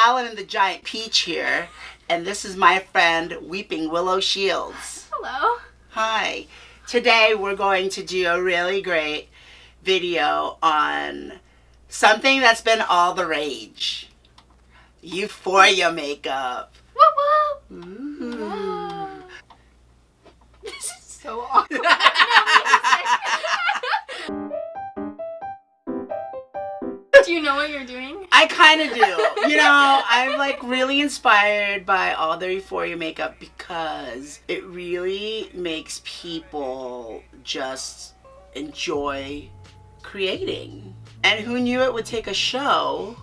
Alan and the Giant Peach here, and this is my friend Weeping Willow Shields. Hello. Hi. Today we're going to do a really great video on something that's been all the rage. Euphoria makeup. Woo woo. Ooh. This is so awkward. Do you know what you're doing? I kind of do. You know, I'm like really inspired by all the Euphoria makeup because it really makes people just enjoy creating. And who knew it would take a show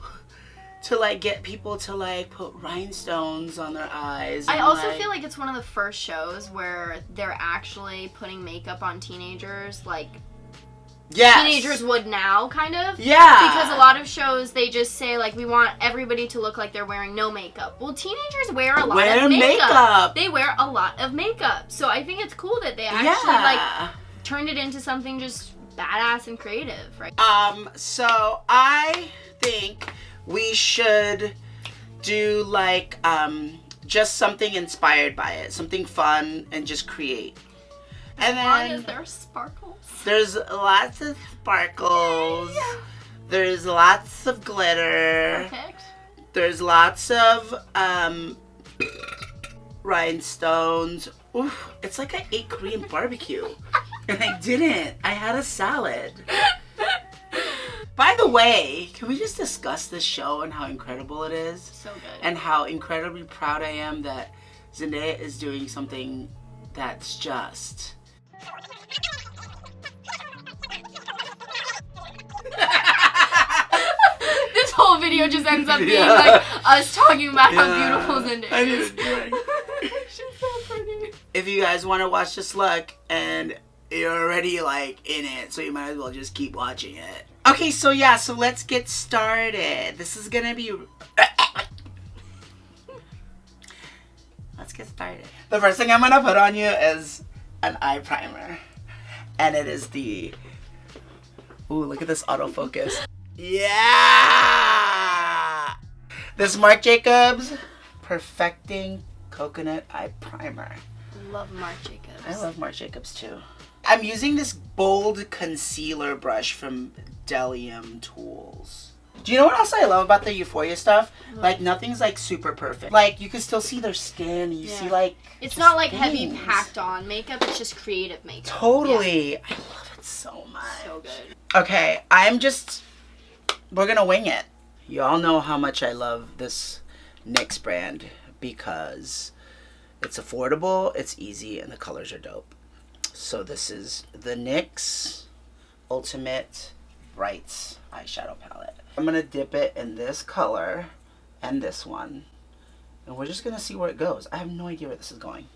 to like get people to like put rhinestones on their eyes. I also feel like it's one of the first shows where they're actually putting makeup on teenagers, like teenagers would now, kind of. Yeah. Because a lot of shows, they just say, like, we want everybody to look like they're wearing no makeup. Well, teenagers wear a lot of makeup. They wear a lot of makeup. So I think it's cool that they actually, like, turned it into something just badass and creative, right? So I think we should do, like, just something inspired by it. Something fun and just create. And then there's sparkles. There's lots of sparkles. Yeah. There's lots of glitter. Perfect. There's lots of rhinestones. Oof, it's like I ate Korean barbecue. And I didn't. I had a salad. By the way, can we just discuss this show and how incredible it is? So good. And how incredibly proud I am that Zendaya is doing something that's just... This whole video just ends up being like us talking about how beautiful Zendaya is. She's so pretty. If you guys want to watch this look and you're already like in it, so you might as well just keep watching it. Okay, so yeah, so let's get started. This is gonna be... Let's get started. The first thing I'm gonna put on you is an eye primer. And it is the... Ooh, look at this autofocus. Yeah! This Marc Jacobs Perfecting Coconut Eye Primer. Love Marc Jacobs. I love Marc Jacobs too. I'm using this bold concealer brush from Bdellium Tools. Do you know what else I love about the Euphoria stuff? Like, nothing's like super perfect. Like, you can still see their skin. You see like... It's not like heavy packed on makeup. It's just creative makeup. Totally. Yeah. I love it so much. So good. Okay, we're gonna wing it. You all know how much I love this NYX brand because it's affordable, it's easy, and the colors are dope. So this is the NYX Ultimate Brights eyeshadow palette. I'm gonna dip it in this color and this one, and we're just gonna see where it goes. I have no idea where this is going.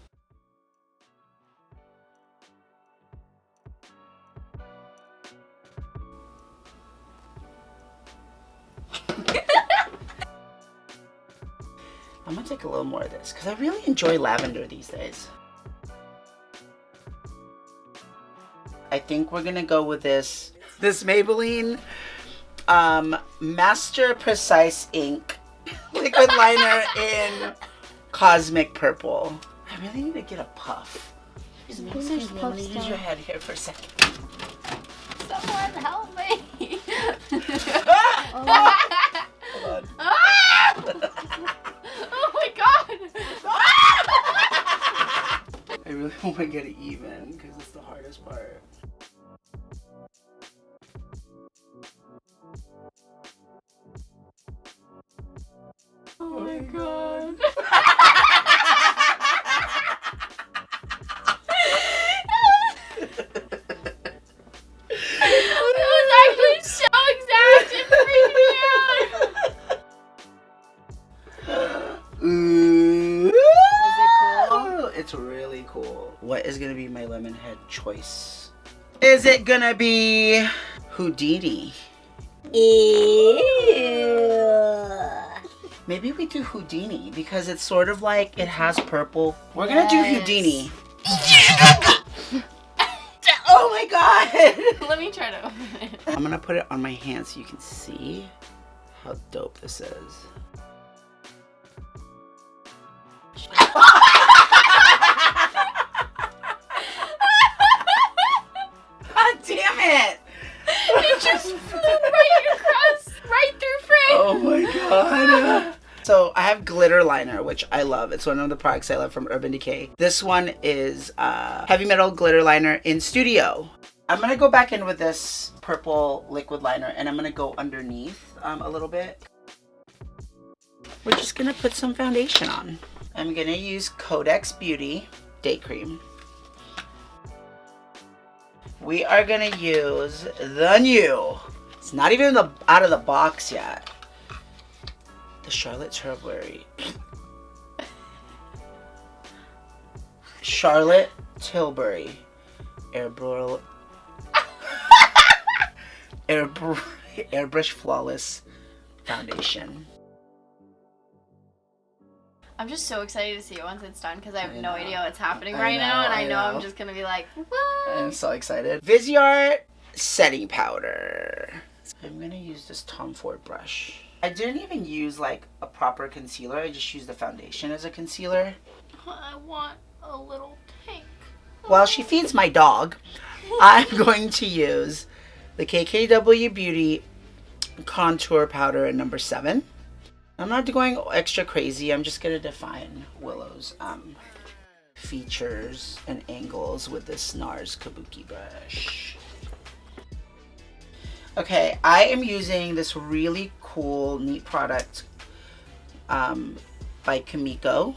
I'm gonna take a little more of this because I really enjoy lavender these days. I think we're gonna go with this Maybelline Master Precise Ink liquid liner in Cosmic Purple. I really need to get a puff. I'm gonna use your head here for a second. Someone help me. Hold on. Oh my god! I really want to get it even because it's the hardest part. Oh my god. That was actually so exact. It freaked me out. Ooh. Is it cool? It's really cool. What is gonna be my Lemonhead choice? Is it gonna be Houdini? Ew. Maybe we do Houdini because it's sort of like it has purple. We're gonna do Houdini. Oh my god! Let me try to open it. I'm gonna put it on my hand so you can see how dope this is. my god. So I have glitter liner, which I love. It's one of the products I love from Urban Decay. This one is heavy metal glitter liner in Studio. I'm going to go back in with this purple liquid liner, and I'm going to go underneath a little bit. We're just going to put some foundation on. I'm going to use Codex Beauty Day Cream. We are going to use the new, it's not even out of the box yet, the Charlotte Tilbury. Charlotte Tilbury Airbrush Flawless Foundation. I'm just so excited to see it once it's done because I have no idea what's happening right now, and I know I'm just gonna be like, what? I'm so excited. Viseart setting powder. I'm gonna use this Tom Ford brush. I didn't even use like a proper concealer. I just used the foundation as a concealer. I want a little pink. While she feeds my dog, I'm going to use the KKW Beauty contour powder in number 7. I'm not going extra crazy. I'm just going to define Willow's features and angles with this Nars Kabuki brush. Okay, I am using this really cool, neat product by Kimiko.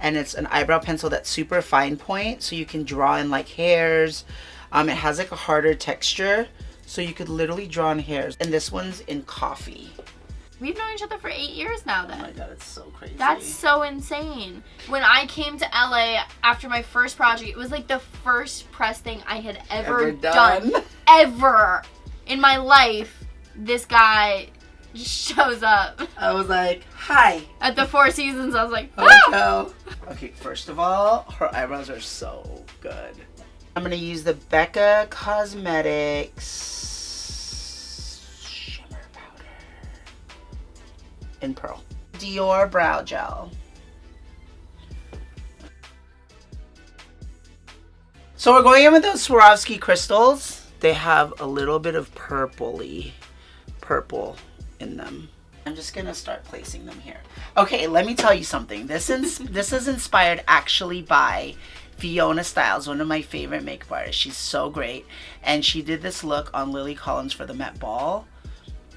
And it's an eyebrow pencil that's super fine point, so you can draw in like hairs. It has like a harder texture, so you could literally draw in hairs. And this one's in coffee. We've known each other for 8 years now then. Oh my god, it's so crazy. That's so insane. When I came to LA after my first project, it was like the first press thing I had ever done. Ever. In my life, this guy just shows up. I was like, hi. At the Four Seasons, I was like, oh! Okay, first of all, her eyebrows are so good. I'm going to use the Becca Cosmetics in Pearl. Dior Brow Gel. So we're going in with those Swarovski crystals. They have a little bit of purple in them. I'm just gonna start placing them here. Okay, let me tell you something. This is inspired actually by Fiona Styles, one of my favorite makeup artists. She's so great. And she did this look on Lily Collins for the Met Ball.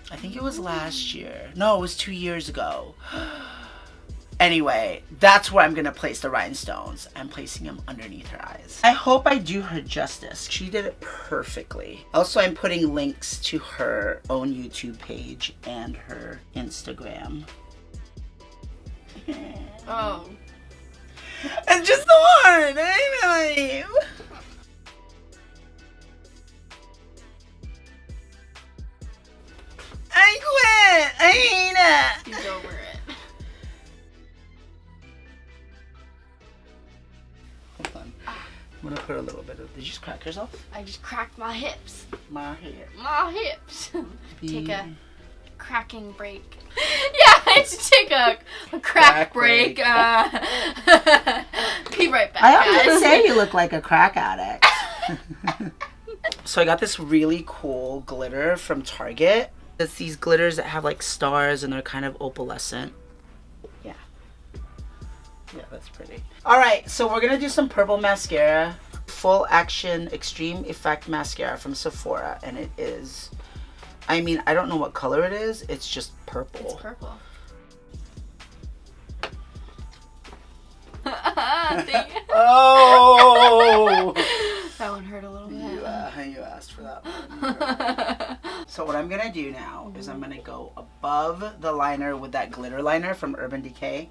I think it was last year. No, it was 2 years ago. Anyway, that's where I'm going to place the rhinestones. I'm placing them underneath her eyes. I hope I do her justice. She did it perfectly. Also, I'm putting links to her own YouTube page and her Instagram. Oh. And just the one! I know. I quit! I hate it! He's over it. Hold on. I'm gonna put a little bit of... Did you just crack yourself? I just cracked my hips. My hair. My hips. Take a cracking break. Yeah, I just take a crack break. Be right back, I have guys. to say you look like a crack addict. So I got this really cool glitter from Target. It's these glitters that have like stars and they're kind of opalescent. Yeah. Yeah, that's pretty. Alright, so we're going to do some purple mascara. Full Action Extreme Effect Mascara from Sephora. And it is, I mean, I don't know what color it is. It's just purple. It's purple. Oh! That one hurt a little bit. You asked for that one. So what I'm going to do now is I'm going to go above the liner with that glitter liner from Urban Decay.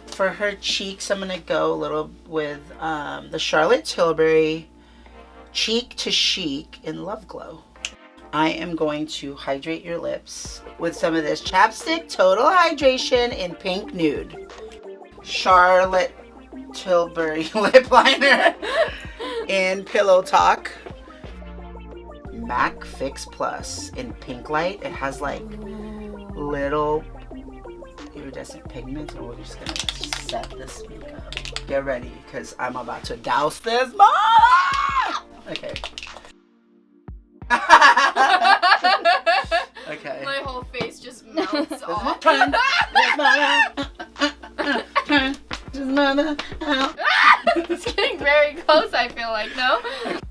For her cheeks, I'm going to go a little with the Charlotte Tilbury Cheek to Chic in Love Glow. I am going to hydrate your lips with some of this Chapstick Total Hydration in Pink Nude. Charlotte Tilbury lip liner in Pillow Talk. MAC Fix Plus in Pink Light. It has like little iridescent pigments, and we're just gonna set this makeup. Get ready, because I'm about to douse this. Okay. Okay. My whole face just melted. That's all. It's getting very close, I feel like, no?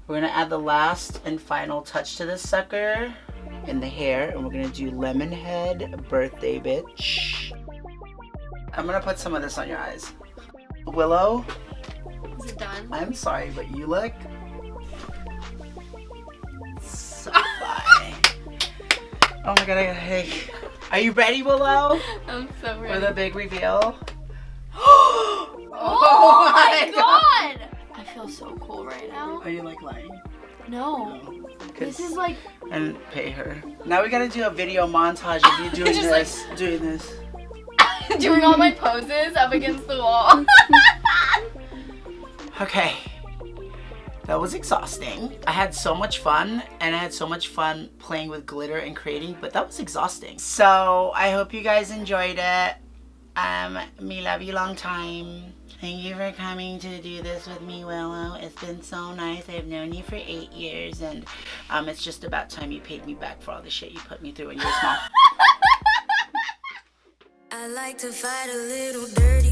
We're gonna add the last and final touch to this sucker in the hair, and we're gonna do Lemonhead Birthday Bitch. I'm gonna put some of this on your eyes. Willow, Is it done? I'm sorry, but you look so fine. Oh my god, I got a headache. Are you ready, Willow? I'm so ready. For the big reveal? Oh my god! I feel so cool right now. Are you like lying? No. This is like... And pay her. Now we gotta do a video montage of you doing Just this, doing this. doing all my poses up against the wall. Okay. That was exhausting. I had so much fun, and I had so much fun playing with glitter and creating, but that was exhausting. So I hope you guys enjoyed it. Me love you long time. Thank you for coming to do this with me, Willow. It's been so nice. I've known you for 8 years, and it's just about time you paid me back for all the shit you put me through when you were small. I like to fight a little dirty.